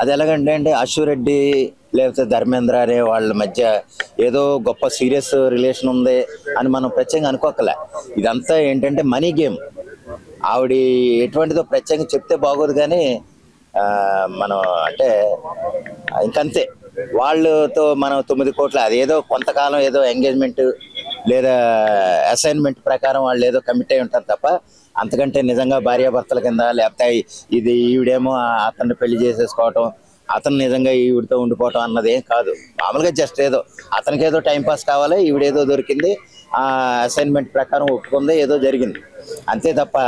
అది ఎలాగంటే అంటే అశ్వరెడ్డి లేకపోతే ధర్మేంద్ర అనే వాళ్ళ మధ్య ఏదో గొప్ప సీరియస్ రిలేషన్ ఉంది అని మనం ప్రత్యేకంగా అనుకోకలే. ఇదంతా ఏంటంటే మనీ గేమ్. ఆవిడ ఎటువంటిదో ప్రత్యేకంగా చెప్తే బాగోదు కానీ మనం అంటే ఇంకంతే. వాళ్ళతో మనం 9 కోట్ల అదేదో కొంతకాలం ఏదో ఎంగేజ్మెంట్ లేదా అసైన్మెంట్ ప్రకారం వాళ్ళు ఏదో కమిట్ అయి ఉంటారు తప్ప అంతకంటే నిజంగా భార్యాభర్తల కింద లేకపోతే ఇది ఈవిడేమో అతన్ని పెళ్లి చేసేసుకోవటం, అతను నిజంగా ఈవిడితో ఉండిపోవటం అన్నది ఏం కాదు. మామూలుగా జస్ట్ ఏదో అతనికి ఏదో టైంపాస్ కావాలి, ఈవిడేదో దొరికింది, ఆ అసైన్మెంట్ ప్రకారం ఒప్పుకుంది, ఏదో జరిగింది అంతే తప్ప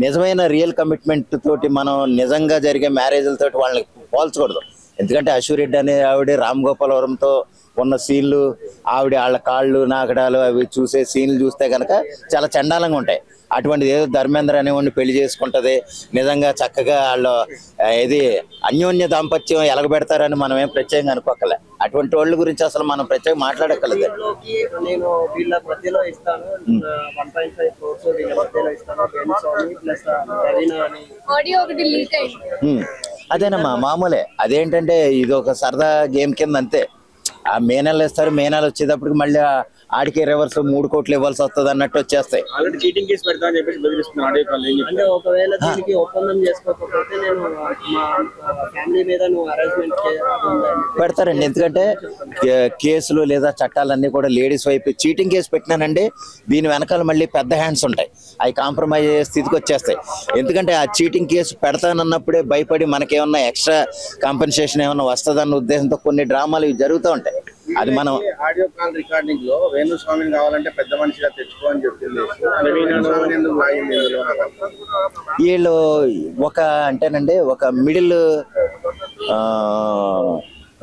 నిజమైన రియల్ కమిట్మెంట్ తోటి మనం నిజంగా జరిగే మ్యారేజ్లతోటి వాళ్ళని పోల్చకూడదు. ఎందుకంటే అశ్వరెడ్డి అనే ఆవిడ రామ్ గోపాల్ వరంతో ఉన్న సీన్లు, ఆవిడ వాళ్ళ కాళ్ళు నాకడాలు అవి చూసే సీన్లు చూస్తే కనుక చాలా చండాలంగా ఉంటాయి. అటువంటిది ఏదో ధర్మేంద్ర అనేవాడిని పెళ్లి చేసుకుంటది, నిజంగా చక్కగా వాళ్ళు ఇది అన్యోన్య దాంపత్యం ఎలగబెడతారని మనం ఏం ప్రత్యేకంగా అనుకోకలే. అటువంటి వాళ్ళ గురించి అసలు మనం ప్రత్యేకంగా మాట్లాడక్కర్లేదు. అదేనమ్మా మామూలే. అదేంటంటే ఇది ఒక సరదా గేమ్ కింద అంతే. ఆ మే నెలలు ఇస్తారు, మే నెల వచ్చేటప్పటికి మళ్ళీ ఆడికి రివర్స్ 3 కోట్లు ఇవ్వాల్సి వస్తుంది అన్నట్టు వచ్చేస్తాయి. పెడతారండి. ఎందుకంటే కేసులు లేదా చట్టాలన్నీ కూడా లేడీస్ వైపు చీటింగ్ కేసు పెట్టినానండి, దీని వెనకాల మళ్ళీ పెద్ద హ్యాండ్స్ ఉంటాయి, అవి కాంప్రమైజ్ అయ్యే స్థితికి వచ్చేస్తాయి. ఎందుకంటే ఆ చీటింగ్ కేసు పెడతానన్నప్పుడే భయపడి మనకేమన్నా ఎక్స్ట్రా కాంపెన్సేషన్ ఏమన్నా వస్తుందన్న ఉద్దేశంతో కొన్ని డ్రామాలు ఇవి జరుగుతూ ఉంటాయి. అది మనం ఆడియో కాల్ రికార్డింగ్ లో వేణుస్వామిని కావాలంటే పెద్ద మనిషిగా తెచ్చుకోని చెప్పింది. వీళ్ళు ఒక అంటేనండి ఒక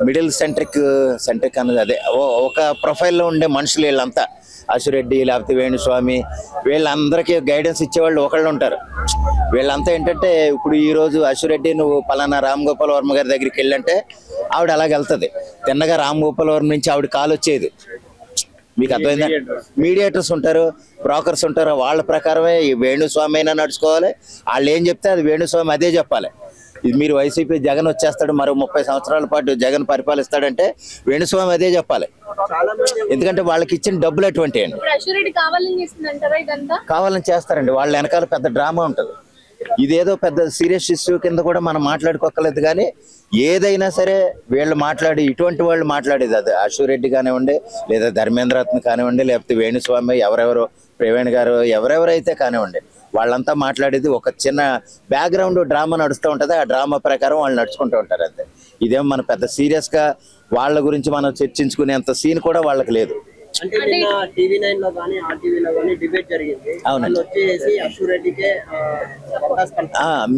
మిడిల్ సెంట్రిక్ అన్నది అదే ఒక ప్రొఫైల్లో ఉండే మనుషులు వీళ్ళంతా. అశ్వరెడ్డి లేకపోతే వేణుస్వామి వీళ్ళందరికీ గైడెన్స్ ఇచ్చేవాళ్ళు ఒకళ్ళు ఉంటారు. వీళ్ళంతా ఏంటంటే ఇప్పుడు ఈరోజు అశ్వరెడ్డి నువ్వు పలానా రామ్ గోపాల్ వర్మ గారి దగ్గరికి వెళ్ళంటే ఆవిడ అలాగ వెళ్తుంది. తిన్నగా రామ్ గోపాల్ వర్మ నుంచి ఆవిడ కాల్ వచ్చేది. మీకు అర్థమైందా? మీడియేటర్స్ ఉంటారు, బ్రోకర్స్ ఉంటారు, వాళ్ళ ప్రకారమే వేణుస్వామి అయినా నడుచుకోవాలి. వాళ్ళు ఏం చెప్తే అది వేణుస్వామి అదే చెప్పాలి. ఇది మీరు వైసీపీ జగన్ వచ్చేస్తాడు, మరో 30 సంవత్సరాల పాటు జగన్ పరిపాలిస్తాడంటే వేణుస్వామి అదే చెప్పాలి. ఎందుకంటే వాళ్ళకి ఇచ్చిన డబ్బులు అటువంటి అండి. కావాలని చేస్తారండి. వాళ్ళ వెనకాల పెద్ద డ్రామా ఉంటుంది. ఇదేదో పెద్ద సీరియస్ ఇష్యూ కింద కూడా మనం మాట్లాడుకోకలేదు. కానీ ఏదైనా సరే వీళ్ళు ఇటువంటి వాళ్ళు మాట్లాడేది అది అశ్వరెడ్డి కానివ్వండి, లేదా ధర్మేంద్రరత్న కానివ్వండి, లేకపోతే వేణుస్వామి, ఎవరెవరో ప్రవీణ్ గారు, ఎవరెవరైతే కానివ్వండి, వాళ్ళంతా మాట్లాడేది ఒక చిన్న బ్యాక్గ్రౌండ్ డ్రామా నడుస్తూ ఉంటుంది. ఆ డ్రామా ప్రకారం వాళ్ళు నడుచుకుంటూ ఉంటారు అంతే. ఇదేమో మన పెద్ద సీరియస్గా వాళ్ళ గురించి మనం చర్చించుకునేంత సీన్ కూడా వాళ్ళకి లేదు. అవునండి,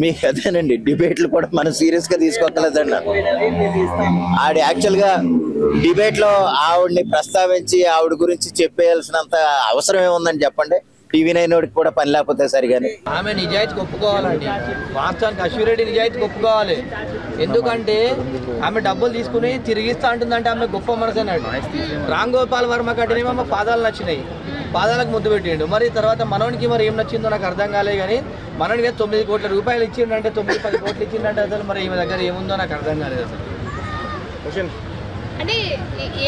మీకు అదేనండి. డిబేట్లు కూడా మనం సీరియస్ గా తీసుకోగలదండి. ఆవిడ యాక్చువల్ గా డిబేట్ లో ఆవిడని ప్రస్తావించి ఆవిడ గురించి చెప్పేయాల్సినంత అవసరం ఏముందని చెప్పండి. TV9 వాడికి కూడా పని లేకపోతే సరిగానే ఆమె నిజాయితీకి ఒప్పుకోవాలండి. వాస్తవానికి అశ్వరెడ్డి నిజాయితీకి ఒప్పుకోవాలి. ఎందుకంటే ఆమె డబ్బులు తీసుకుని తిరిగిస్తా అంటుందంటే ఆమె గొప్ప మనసు అన్నాడు. రామ్ గోపాల్ వర్మ కట్టేమో ఆమె పాదాలు నచ్చినాయి, పాదాలకు ముద్దు పెట్టిండు. మరి తర్వాత మనోనికి మరి ఏం నచ్చిందో నాకు అర్థం కాలేదు. కానీ మనోనికి 9 కోట్ల రూపాయలు ఇచ్చిండంటే 9-10 కోట్లు ఇచ్చిండంటే అసలు మరి ఈమె దగ్గర ఏముందో నాకు అర్థం కాలేదు అసలు. అంటే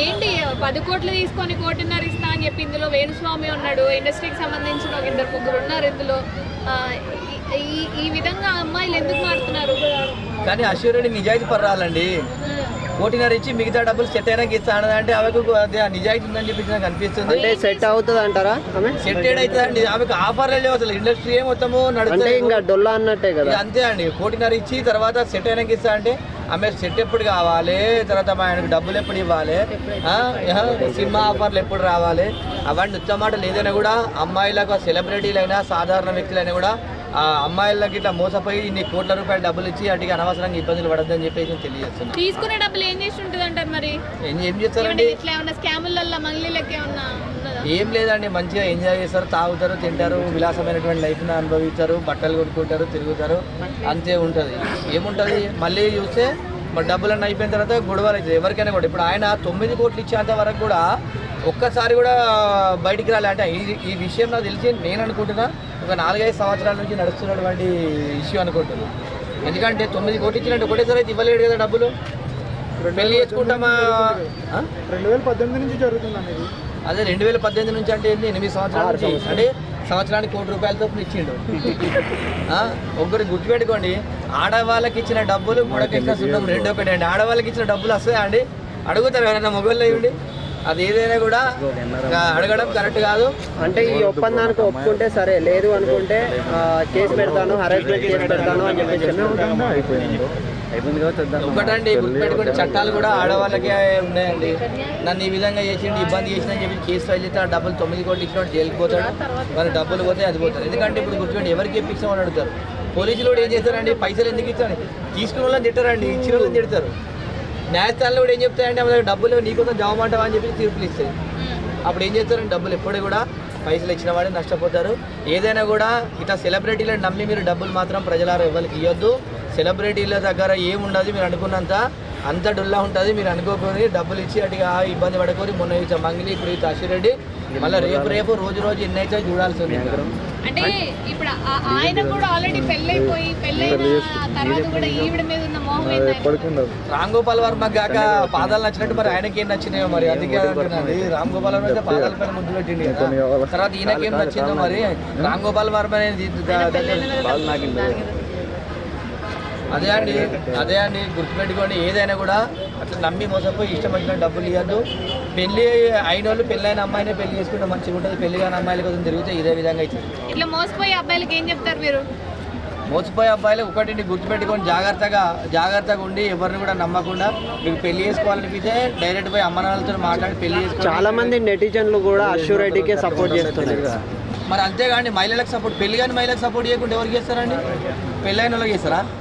ఏంటి 10 కోట్లు తీసుకొని 1.5 కోట్లు ఇస్తా అని చెప్పి ఇందులో వేణుస్వామి ఉన్నాడు, ఇండస్ట్రీకి సంబంధించిన 2-3 ఉన్నారు ఇందులో. ఈ విధంగా అమ్మాయిలు ఎందుకు మారుతున్నారు? కానీ అశ్వరెడ్డి నిజాయితీ పర్రాలండి. 1.5 కోట్లు ఇచ్చి మిగతా డబ్బులు సెట్ అయినా ఇస్తాను అంటే ఆమెకు నిజాయితీ ఉందని చెప్పి నాకు అనిపిస్తుంది. సెట్ అవుతుంది అంటారా? సెట్ అవుతుందండి. ఆమెకు ఆఫర్లే లేవు అసలు. ఇండస్ట్రీ మొత్తము నడుస్తుంది ఇంకా డొల్లా అన్నట్టే కదా. అంతే అండి. 1.5 కోట్లు ఇచ్చి తర్వాత సెట్ అయినా ఇస్తా అంటే ఆమె సెట్ ఎప్పుడు కావాలి, తర్వాత ఆయనకు డబ్బులు ఎప్పుడు ఇవ్వాలి, సినిమా ఆఫర్లు ఎప్పుడు రావాలి, అవన్నీ ఉత్తమాటలు. ఏదైనా కూడా అమ్మాయిలకు సెలబ్రిటీలైనా సాధారణ వ్యక్తులైనా కూడా ఆ అమ్మాయిలకి ఇట్లా మోసపోయి ఇన్ని కోట్ల రూపాయలు డబ్బులు ఇచ్చి వాటికి అనవసరంగా ఇబ్బందులు పడద్దని చెప్పేసి తెలియజేస్తున్నాను. తీసుకునే డబ్బులు ఏం చేసి ఉంటుంది అంటారు? మరి ఏం చేస్తారండి? ఏం లేదండి, మంచిగా ఎంజాయ్ చేస్తారు, తాగుతారు, తింటారు, విలాసమైనటువంటి లైఫ్ని అనుభవిస్తారు, బట్టలు కొనుక్కుంటారు, తిరుగుతారు, అంతే ఉంటుంది. ఏముంటుంది? మళ్ళీ చూస్తే మరి డబ్బులన్నీ అయిపోయిన తర్వాత గొడవలు అవుతుంది ఎవరికైనా కూడా. ఇప్పుడు ఆయన 9 కోట్లు ఇచ్చేంత వరకు కూడా ఒక్కసారి కూడా బయటికి రాలే. అంటే ఈ విషయం నాకు తెలిసి నేను అనుకుంటున్నా ఒక 4-5 సంవత్సరాల నుంచి నడుస్తున్నటువంటి ఇష్యూ అనుకుంటున్నాను. ఎందుకంటే 9 కోట్లు ఇచ్చినట్టు ఒకటేసారి అయితే ఇవ్వలేడు కదా డబ్బులు. పెళ్లి చేసుకుంటామా? 2018 నుంచి జరుగుతుంది అనేది. అదే 2018 నుంచి అంటే ఏంది, 8 సంవత్సరాల నుంచి, అంటే సంవత్సరానికి ₹1 కోటి ఇచ్చిండు. ఒక్కరు గుర్తుపెట్టుకోండి, ఆడవాళ్ళకి ఇచ్చిన డబ్బులు మూడకెట్ల సున్నం రెండు ఒకటి అండి. ఆడవాళ్ళకి ఇచ్చిన డబ్బులు వస్తాయా అండి? అడుగుతారు ఎవరైనా మొగోళ్ళు అయ్యండి. అది ఏదైనా కూడా అడగడం కరెక్ట్ కాదు. అంటే ఈ ఒప్పందానికి ఒప్పుకుంటే సరే, లేదు అనుకుంటే కేసు పెడతాను, హరాస్మెంట్ కేసు పెడతాను అని చెప్పేసి ఒకటండి గుర్తుపెట్టుకుంటే చట్టాలు కూడా ఆడవాళ్ళకే ఉన్నాయండి. నన్ను ఈ విధంగా చేసిండు, ఇబ్బంది చేసిన అని చెప్పి కేసు ఫైల్ చేస్తే ఆ డబ్బులు 9 కోట్లు ఇచ్చినట్టు జైలుకి పోతాడు. మరి డబ్బులు పోతే అది పోతారు. ఎందుకంటే ఇప్పుడు గుర్తుపెట్టి ఎవరికి ఇప్పించామని అడుగుతారు. పోలీసులు కూడా ఏం చేస్తారండి, పైసలు ఎందుకు ఇచ్చారు, తీసుకున్న వాళ్ళని తిట్టారండి, ఇచ్చిన వాళ్ళని తిడతారు. న్యాయస్థానంలో కూడా ఏం చెప్తాయంటే మన డబ్బులు నీకోసం జవమంటావా అని చెప్పి తీర్పులు ఇస్తాయి. అప్పుడు ఏం చేస్తారండి, డబ్బులు ఎప్పుడు కూడా పైసలు ఇచ్చిన వాడే నష్టపోతారు. ఏదైనా కూడా ఇట్లా సెలబ్రిటీలను నమ్మి మీరు డబ్బులు మాత్రం ప్రజలారా ఎవరికి ఇవ్వద్దు. సెలబ్రిటీల దగ్గర ఏముండదు, మీరు అనుకున్నంత అంత డొల్లా ఉంటుంది. మీరు అనుకోకొని డబ్బులు ఇచ్చి అటుగా ఇబ్బంది పడుకొని మొన్న ఇచ్చా మంగిలి, ఇప్పుడు ఇచ్చా అశ్విరెడ్డి, మళ్ళీ రేపు రోజు ఎన్నైతే చూడాల్సి ఉంది. అంటే ఇప్పుడు ఆయన కూడా ఆల్రెడీ పెళ్ళైన తర్వాత కూడా ఈవిడ మీద ఉన్న మోహం రామ్ గోపాల్ వర్మ కాక పాదాలు నచ్చినట్టు మరి ఆయనకి ఏం నచ్చినాయో మరి. అందుకే అంటున్నది, రామ్ గోపాల్ వర్మ అయితే పాదాల పైన ముద్దు పెట్టింది కదా, తర్వాత ఈయనకేం నచ్చిందో మరి. రామ్ గోపాల్ వర్మ అనేది అదే అండి గుర్తుపెట్టుకోండి. ఏదైనా కూడా అట్లా నమ్మి మోసపోయి ఇష్టం వచ్చిన డబ్బులు ఇవ్వద్దు. పెళ్లి అయిన వాళ్ళు పెళ్ళైన అమ్మాయినే పెళ్లి చేసుకుంటే మంచిగా ఉంటుంది. పెళ్లి కాని అమ్మాయిల కోసం తిరిగితే ఇదే విధంగా అవుతుంది. ఇట్లా మోసపోయే అబ్బాయిలకి ఏం చెప్తారు మీరు? మోసపోయే అబ్బాయిలు ఒకటి గుర్తుపెట్టుకొని జాగ్రత్తగా ఉండి ఎవరిని కూడా నమ్మకుండా, మీకు పెళ్లి చేసుకోవాలనిపిస్తే డైరెక్ట్ పోయి అమ్మ నాన్నలతో మాట్లాడి పెళ్లి చేసుకోవాలి. చాలా మంది నెటిజన్లు కూడా అశ్విరెడ్డికే సపోర్ట్ చేస్తున్నారు. మరి అంతేగాని మహిళలకు సపోర్ట్, పెళ్లి కానీ మహిళలకు సపోర్ట్ చేయకుండా ఎవరికి చేస్తారండి? పెళ్ళైన వాళ్ళకి చేస్తారా?